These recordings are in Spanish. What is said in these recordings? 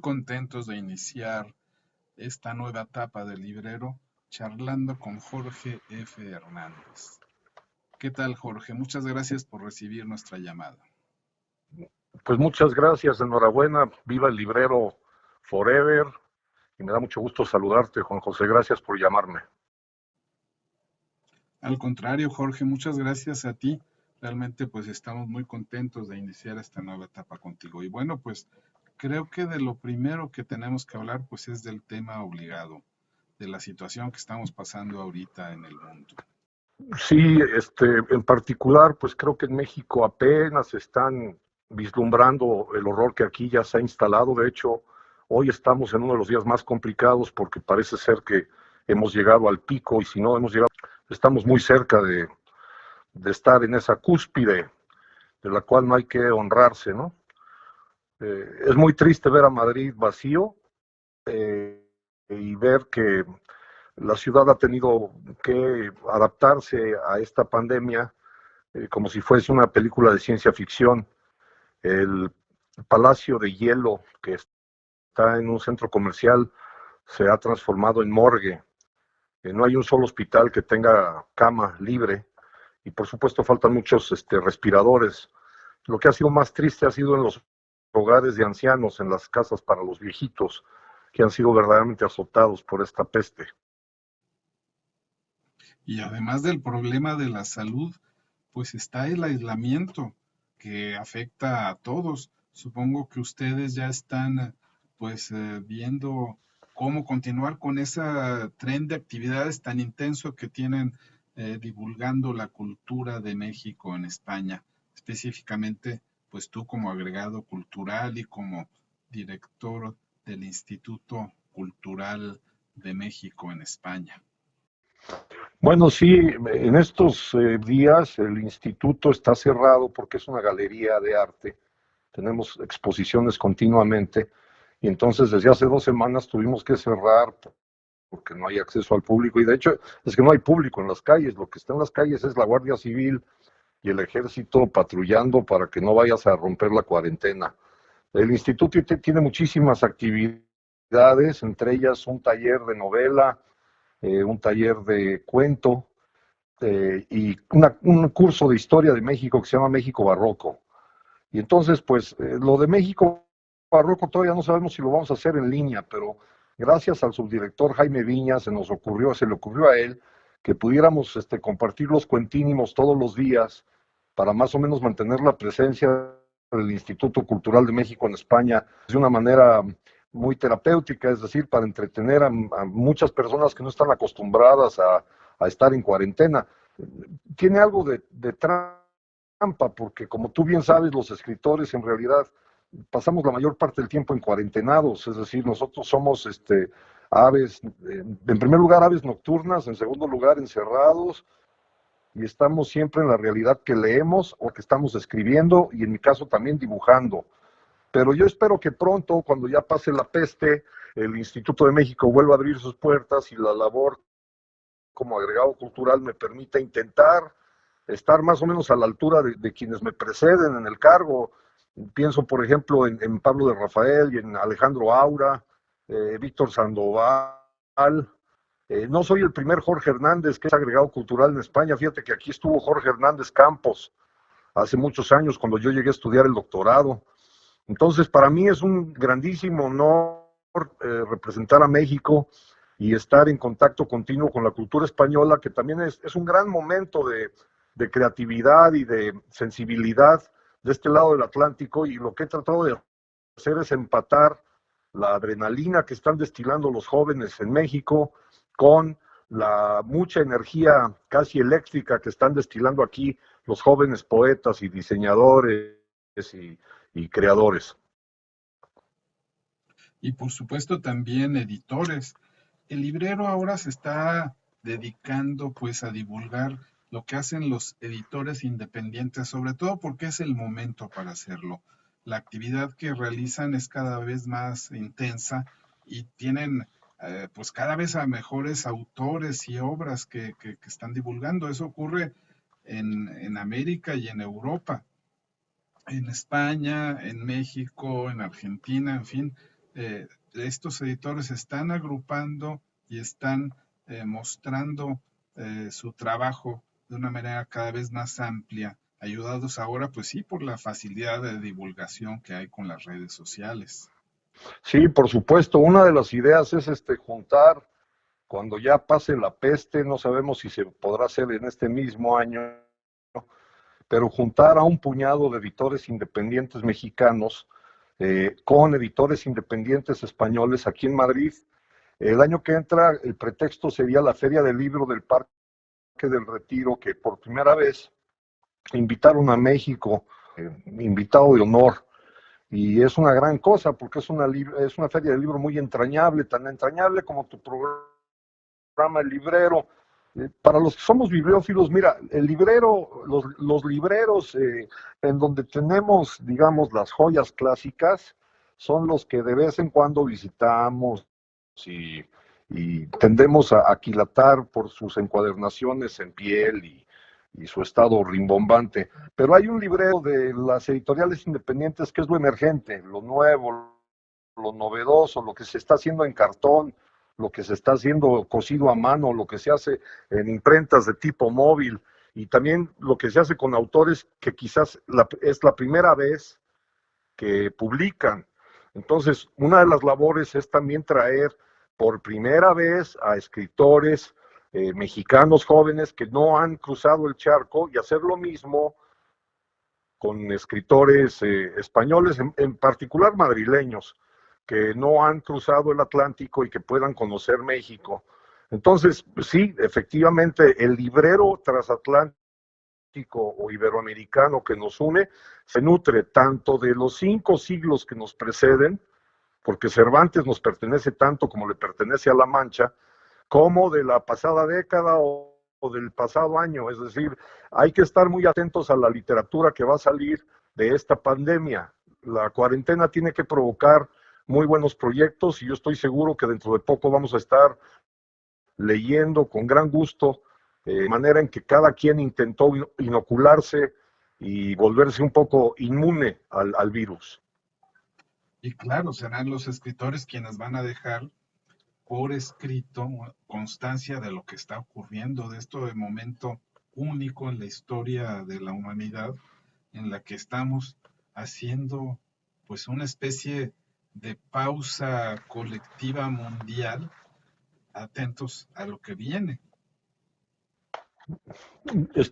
contentos de iniciar esta nueva etapa del librero charlando con Jorge F. Hernández. ¿Qué tal, Jorge? Muchas gracias por recibir nuestra llamada. Pues muchas gracias, enhorabuena, viva el librero Forever, y me da mucho gusto saludarte, Juan José, gracias por llamarme. Al contrario, Jorge, muchas gracias a ti. Realmente pues estamos muy contentos de iniciar esta nueva etapa contigo. Y bueno, pues creo que de lo primero que tenemos que hablar pues es del tema obligado, de la situación que estamos pasando ahorita en el mundo. Sí, en particular, pues creo que en México apenas están vislumbrando el horror que aquí ya se ha instalado. De hecho, hoy estamos en uno de los días más complicados porque parece ser que hemos llegado al pico y si no hemos llegado, estamos muy cerca de estar en esa cúspide de la cual no hay que honrarse, ¿no? Es muy triste ver a Madrid vacío y ver que la ciudad ha tenido que adaptarse a esta pandemia como si fuese una película de ciencia ficción. El Palacio de Hielo, que está en un centro comercial, se ha transformado en morgue. No hay un solo hospital que tenga cama libre y por supuesto faltan muchos respiradores. Lo que ha sido más triste ha sido en los hogares de ancianos, en las casas para los viejitos, que han sido verdaderamente azotados por esta peste. Y además del problema de la salud, pues está el aislamiento que afecta a todos. Supongo que ustedes ya están pues viendo cómo continuar con ese tren de actividades tan intenso que tienen divulgando la cultura de México en España, específicamente pues tú como agregado cultural y como director del Instituto Cultural de México en España. Bueno, sí, en estos días el instituto está cerrado porque es una galería de arte. Tenemos exposiciones continuamente y entonces desde hace 2 semanas tuvimos que cerrar porque no hay acceso al público y de hecho es que no hay público en las calles. Lo que está en las calles es la Guardia Civil y el ejército patrullando para que no vayas a romper la cuarentena. El instituto tiene muchísimas actividades, entre ellas un taller de novela, un taller de cuento y un curso de historia de México que se llama México Barroco. Y entonces, pues, lo de México Barroco todavía no sabemos si lo vamos a hacer en línea, pero gracias al subdirector Jaime Viñas se le ocurrió a él que pudiéramos compartir los cuentínimos todos los días para más o menos mantener la presencia del Instituto Cultural de México en España de una manera muy terapéutica, es decir, para entretener a muchas personas que no están acostumbradas a estar en cuarentena. Tiene algo de trampa, porque como tú bien sabes, los escritores en realidad pasamos la mayor parte del tiempo en cuarentenados, es decir, nosotros somos aves, en primer lugar aves nocturnas, en segundo lugar encerrados, y estamos siempre en la realidad que leemos o que estamos escribiendo, y en mi caso también dibujando. Pero yo espero que pronto, cuando ya pase la peste, el Instituto de México vuelva a abrir sus puertas y la labor como agregado cultural me permita intentar estar más o menos a la altura de quienes me preceden en el cargo. Pienso, por ejemplo, en Pablo de Rafael y en Alejandro Aura, Víctor Sandoval. No soy el primer Jorge Hernández que es agregado cultural en España. Fíjate que aquí estuvo Jorge Hernández Campos hace muchos años cuando yo llegué a estudiar el doctorado. Entonces, para mí es un grandísimo honor representar a México y estar en contacto continuo con la cultura española, que también es un gran momento de creatividad y de sensibilidad de este lado del Atlántico, y lo que he tratado de hacer es empatar la adrenalina que están destilando los jóvenes en México con la mucha energía casi eléctrica que están destilando aquí los jóvenes poetas y diseñadores y creadores. Y por supuesto también editores. El librero ahora se está dedicando pues a divulgar lo que hacen los editores independientes, sobre todo porque es el momento para hacerlo. La actividad que realizan es cada vez más intensa y tienen pues cada vez a mejores autores y obras que están divulgando. Eso ocurre en América y en Europa, en España, en México, en Argentina, en fin. estos editores se están agrupando y están mostrando su trabajo de una manera cada vez más amplia, ayudados ahora, pues sí, por la facilidad de divulgación que hay con las redes sociales. Sí, por supuesto, una de las ideas es juntar cuando ya pase la peste, no sabemos si se podrá hacer en este mismo año, pero juntar a un puñado de editores independientes mexicanos con editores independientes españoles aquí en Madrid. El año que entra, el pretexto sería la Feria del Libro del Parque del Retiro, que por primera vez invitaron a México, invitado de honor, y es una gran cosa porque es una feria del libro muy entrañable, tan entrañable como tu programa El Librero. Para los que somos bibliófilos, mira, el librero, los libreros en donde tenemos, digamos, las joyas clásicas, son los que de vez en cuando visitamos y, y tendemos a aquilatar por sus encuadernaciones en piel y su estado rimbombante. Pero hay un librero de las editoriales independientes que es lo emergente, lo nuevo, lo novedoso, lo que se está haciendo en cartón, lo que se está haciendo cosido a mano, lo que se hace en imprentas de tipo móvil y también lo que se hace con autores que quizás es la primera vez que publican. Entonces, una de las labores es también traer por primera vez a escritores mexicanos jóvenes que no han cruzado el charco y hacer lo mismo con escritores españoles, en particular madrileños, que no han cruzado el Atlántico y que puedan conocer México. Entonces, sí, efectivamente, el librero transatlántico o iberoamericano que nos une se nutre tanto de los 5 siglos que nos preceden, porque Cervantes nos pertenece tanto como le pertenece a La Mancha, como de la pasada década o del pasado año. Es decir, hay que estar muy atentos a la literatura que va a salir de esta pandemia. La cuarentena tiene que provocar muy buenos proyectos y yo estoy seguro que dentro de poco vamos a estar leyendo con gran gusto, de manera en que cada quien intentó inocularse y volverse un poco inmune al virus. Y claro, serán los escritores quienes van a dejar por escrito constancia de lo que está ocurriendo, de este momento único en la historia de la humanidad, en la que estamos haciendo pues una especie de pausa colectiva mundial, atentos a lo que viene.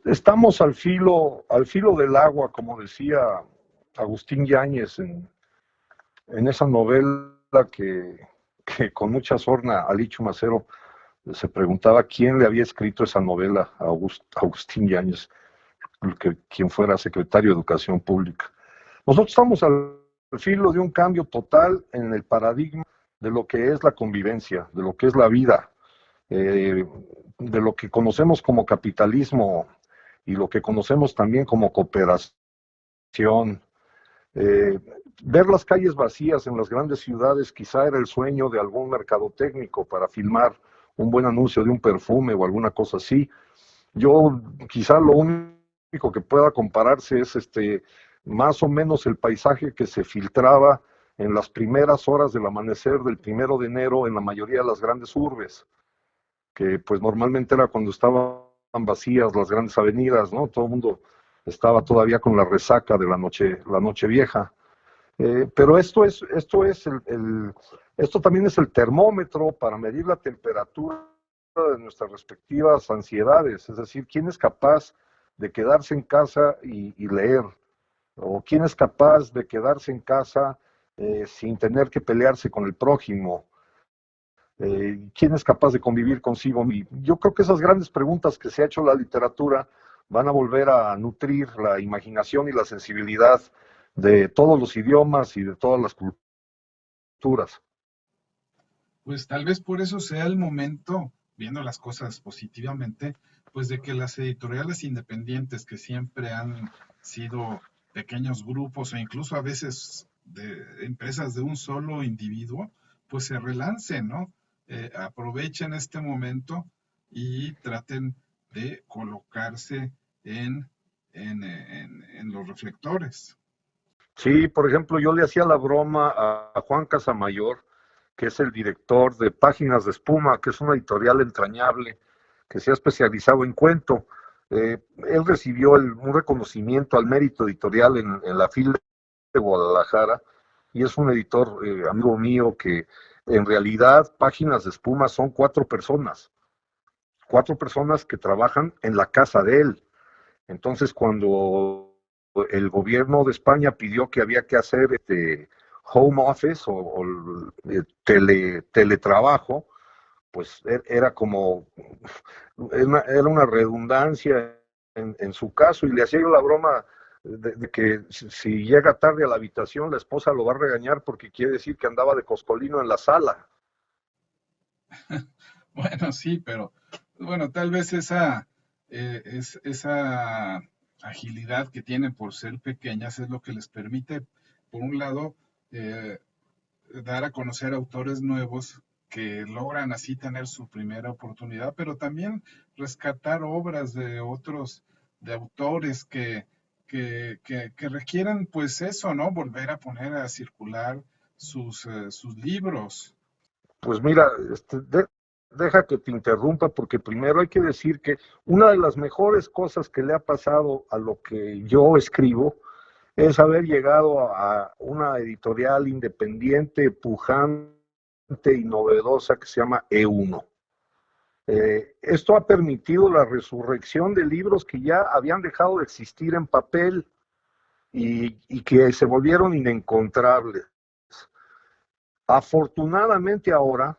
Estamos al filo del agua, como decía Agustín Yáñez en esa novela que con mucha sorna Alicho Macero se preguntaba quién le había escrito esa novela a Agustín Yáñez, quien fuera secretario de Educación Pública. Nosotros estamos al filo de un cambio total en el paradigma de lo que es la convivencia, de lo que es la vida, eh, de lo que conocemos como capitalismo y lo que conocemos también como cooperación. Eh, Ver las calles vacías en las grandes ciudades quizá era el sueño de algún mercadotécnico para filmar un buen anuncio de un perfume o alguna cosa así. Yo quizá lo único que pueda compararse es más o menos el paisaje que se filtraba en las primeras horas del amanecer del 1 de enero en la mayoría de las grandes urbes, que pues normalmente era cuando estaban vacías las grandes avenidas, ¿no? Todo el mundo estaba todavía con la resaca de la noche vieja. Pero esto también es el termómetro para medir la temperatura de nuestras respectivas ansiedades, es decir, quién es capaz de quedarse en casa y leer, o quién es capaz de quedarse en casa sin tener que pelearse con el prójimo, quién es capaz de convivir consigo. Y yo creo que esas grandes preguntas que se ha hecho la literatura van a volver a nutrir la imaginación y la sensibilidad de todos los idiomas y de todas las culturas. Pues tal vez por eso sea el momento, viendo las cosas positivamente, pues de que las editoriales independientes que siempre han sido pequeños grupos o incluso a veces de empresas de un solo individuo, pues se relancen, ¿no? Aprovechen este momento y traten de colocarse en los reflectores. Sí, por ejemplo, yo le hacía la broma a Juan Casamayor, que es el director de Páginas de Espuma, que es una editorial entrañable, que se ha especializado en cuento. Él recibió un reconocimiento al mérito editorial en la FIL de Guadalajara, y es un editor, amigo mío, que en realidad Páginas de Espuma son cuatro personas que trabajan en la casa de él. Entonces, cuando el gobierno de España pidió que había que hacer home office teletrabajo, pues era como, era una redundancia en su caso, y le hacía yo la broma de que si llega tarde a la habitación, la esposa lo va a regañar porque quiere decir que andaba de coscolino en la sala. Bueno, sí, pero bueno, tal vez esa agilidad que tienen por ser pequeñas es lo que les permite, por un lado, eh, dar a conocer autores nuevos que logran así tener su primera oportunidad, pero también rescatar obras de otros, de autores que requieran pues eso, ¿no? Volver a poner a circular sus libros. Pues mira, deja que te interrumpa porque primero hay que decir que una de las mejores cosas que le ha pasado a lo que yo escribo es haber llegado a una editorial independiente, pujante y novedosa que se llama E1. Esto ha permitido la resurrección de libros que ya habían dejado de existir en papel y que se volvieron inencontrables. Afortunadamente ahora,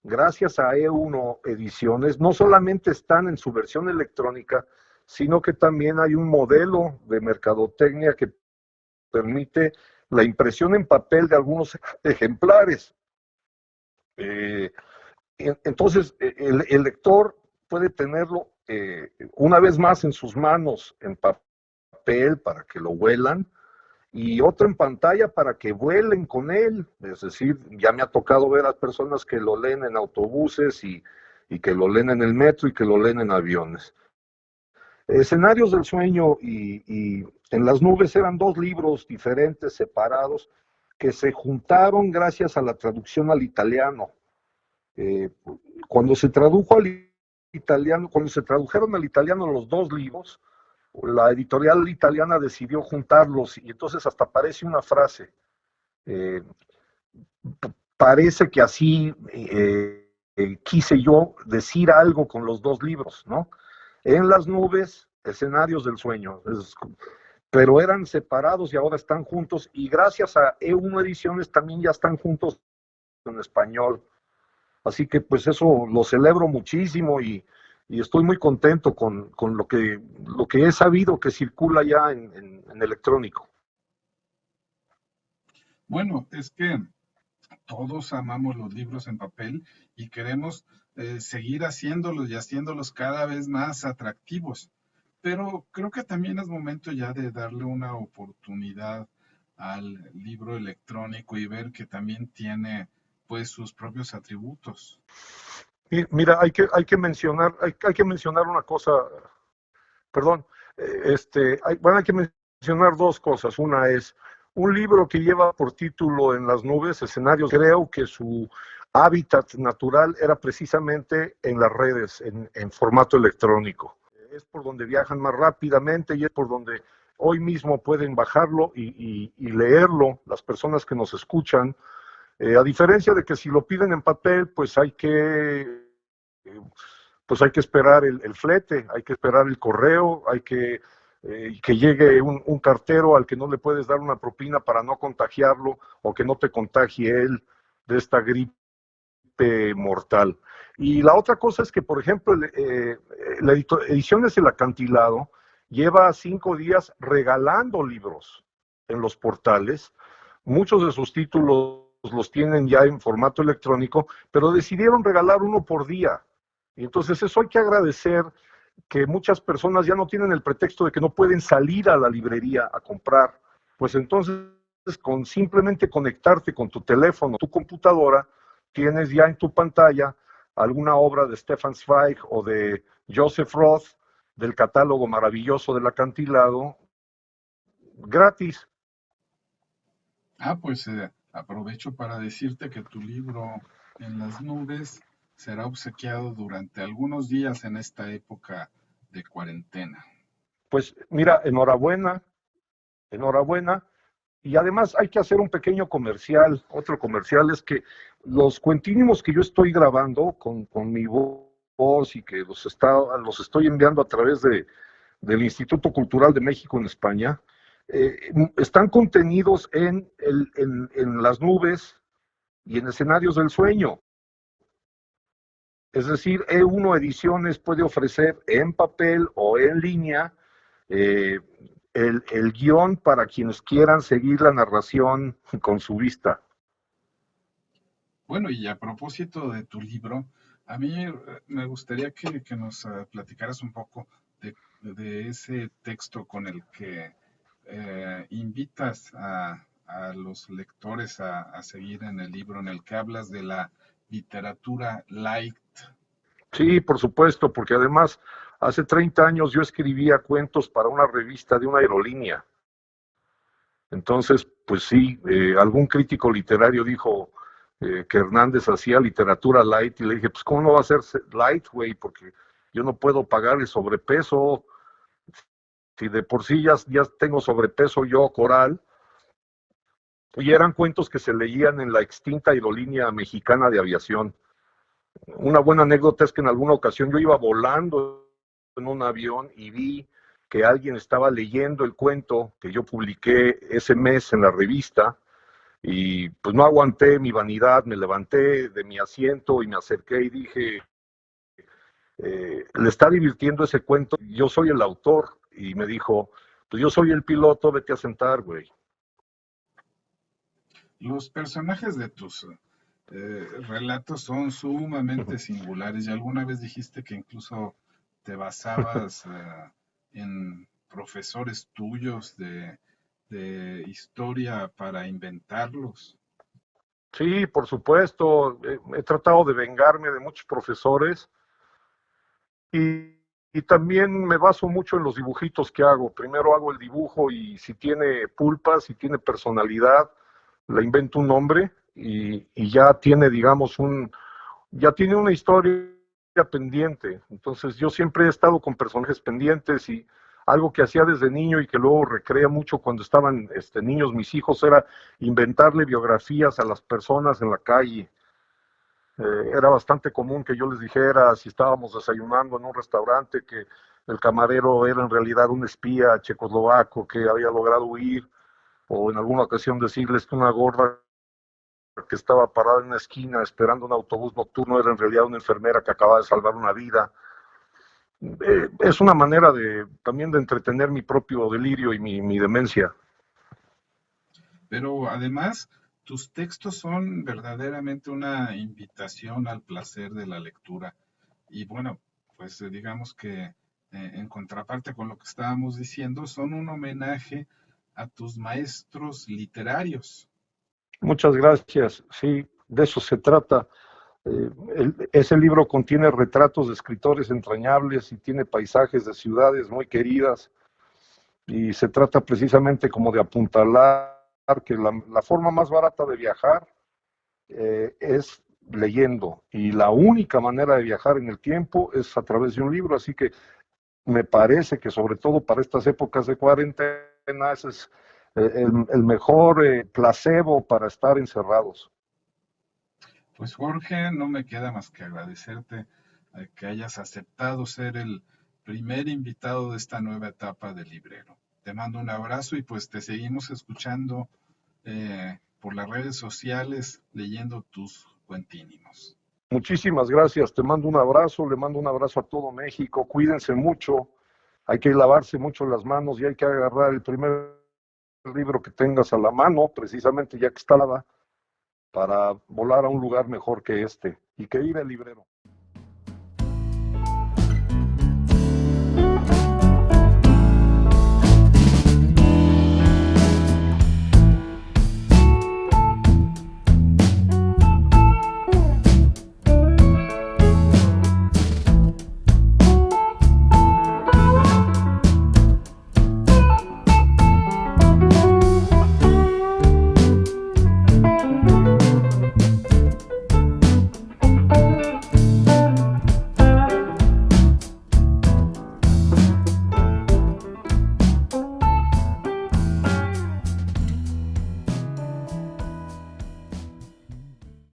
gracias a E1 Ediciones, no solamente están en su versión electrónica, sino que también hay un modelo de mercadotecnia que permite la impresión en papel de algunos ejemplares. Eh, entonces, el lector puede tenerlo una vez más en sus manos en papel para que lo huelan y otro en pantalla para que vuelen con él. Es decir, ya me ha tocado ver a personas que lo leen en autobuses y que lo leen en el metro y que lo leen en aviones. Escenarios del sueño y en las nubes eran dos libros diferentes, separados, que se juntaron gracias a la traducción al italiano. Eh, cuando se tradujo al italiano, cuando se tradujeron al italiano los dos libros, la editorial italiana decidió juntarlos y entonces hasta aparece una frase. Eh, Parece que así quise yo decir algo con los dos libros, ¿no? En las nubes, escenarios del sueño. Pero eran separados y ahora están juntos y gracias a E1 Ediciones también ya están juntos en español. Así que pues eso lo celebro muchísimo y estoy muy contento con lo que he sabido que circula ya en electrónico. Bueno, es que todos amamos los libros en papel y queremos seguir haciéndolos y haciéndolos cada vez más atractivos. Pero creo que también es momento ya de darle una oportunidad al libro electrónico y ver que también tiene pues sus propios atributos. Y mira, hay que mencionar una cosa, perdón, bueno, hay que mencionar dos cosas. Una es un libro que lleva por título En las nubes, escenarios. Creo que su hábitat natural era precisamente en las redes, en formato electrónico. Es por donde viajan más rápidamente y es por donde hoy mismo pueden bajarlo y leerlo las personas que nos escuchan. A diferencia de que si lo piden en papel, pues hay que esperar el flete, hay que esperar el correo, hay que llegue un cartero al que no le puedes dar una propina para no contagiarlo o que no te contagie él de esta gripe mortal. Y la otra cosa es que, por ejemplo, la Ediciones El Acantilado lleva 5 días regalando libros en los portales. Muchos de sus títulos los tienen ya en formato electrónico, pero decidieron regalar uno por día. Y entonces eso hay que agradecer, que muchas personas ya no tienen el pretexto de que no pueden salir a la librería a comprar. Pues entonces, con simplemente conectarte con tu teléfono, tu computadora, tienes ya en tu pantalla alguna obra de Stefan Zweig o de Joseph Roth, del catálogo maravilloso del acantilado, gratis. Pues aprovecho para decirte que tu libro En las nubes será obsequiado durante algunos días en esta época de cuarentena. Pues mira, enhorabuena, enhorabuena. Y además hay que hacer un pequeño comercial. Otro comercial es que los cuentínimos que yo estoy grabando con mi voz y que los estoy enviando a través del Instituto Cultural de México en España, están contenidos en las nubes y en escenarios del sueño. Es decir, E1 Ediciones puede ofrecer en papel o en línea eh, el guión para quienes quieran seguir la narración con su vista. Bueno, y a propósito de tu libro, a mí me gustaría que nos platicaras un poco de ese texto con el que invitas a los lectores a seguir en el libro, en el que hablas de la literatura light. Sí, por supuesto, porque además hace 30 años yo escribía cuentos para una revista de una aerolínea. Entonces, pues sí, algún crítico literario dijo que Hernández hacía literatura light y le dije, pues ¿cómo no va a ser light, güey? Porque yo no puedo pagar el sobrepeso. Si de por sí ya tengo sobrepeso yo, coral, y eran cuentos que se leían en la extinta aerolínea mexicana de aviación. Una buena anécdota es que en alguna ocasión yo iba volando en un avión y vi que alguien estaba leyendo el cuento que yo publiqué ese mes en la revista y pues no aguanté mi vanidad, me levanté de mi asiento y me acerqué y dije, le está divirtiendo ese cuento, yo soy el autor y me dijo, pues yo soy el piloto, vete a sentar, güey. Los personajes de tus relatos son sumamente singulares y alguna vez dijiste que incluso te basabas en profesores tuyos de historia para inventarlos. Sí, por supuesto, he tratado de vengarme de muchos profesores y, y también me baso mucho en los dibujitos que hago. Primero hago el dibujo y si tiene pulpa, si tiene personalidad, le invento un nombre y ya tiene, digamos, ya tiene una historia pendiente. Entonces yo siempre he estado con personajes pendientes y algo que hacía desde niño y que luego recrea mucho cuando estaban niños mis hijos era inventarle biografías a las personas en la calle. Era bastante común que yo les dijera si estábamos desayunando en un restaurante que el camarero era en realidad un espía checoslovaco que había logrado huir, o en alguna ocasión decirles que una gorda que estaba parada en una esquina esperando un autobús nocturno era en realidad una enfermera que acababa de salvar una vida. Es una manera también de entretener mi propio delirio y mi demencia. Pero además, tus textos son verdaderamente una invitación al placer de la lectura. Y bueno, pues digamos que en contraparte con lo que estábamos diciendo, son un homenaje a tus maestros literarios. Muchas gracias. Sí, de eso se trata. Ese libro contiene retratos de escritores entrañables y tiene paisajes de ciudades muy queridas y se trata precisamente como de apuntalar que la forma más barata de viajar es leyendo y la única manera de viajar en el tiempo es a través de un libro, así que me parece que sobre todo para estas épocas de cuarentena ese es el mejor placebo para estar encerrados. Pues Jorge, no me queda más que agradecerte que hayas aceptado ser el primer invitado de esta nueva etapa de Librero. Te mando un abrazo y pues te seguimos escuchando por las redes sociales leyendo tus cuentínimos. Muchísimas gracias, te mando un abrazo, le mando un abrazo a todo México, cuídense mucho, hay que lavarse mucho las manos y hay que agarrar el primer libro que tengas a la mano, precisamente ya que está para volar a un lugar mejor que este. Y que viva el librero.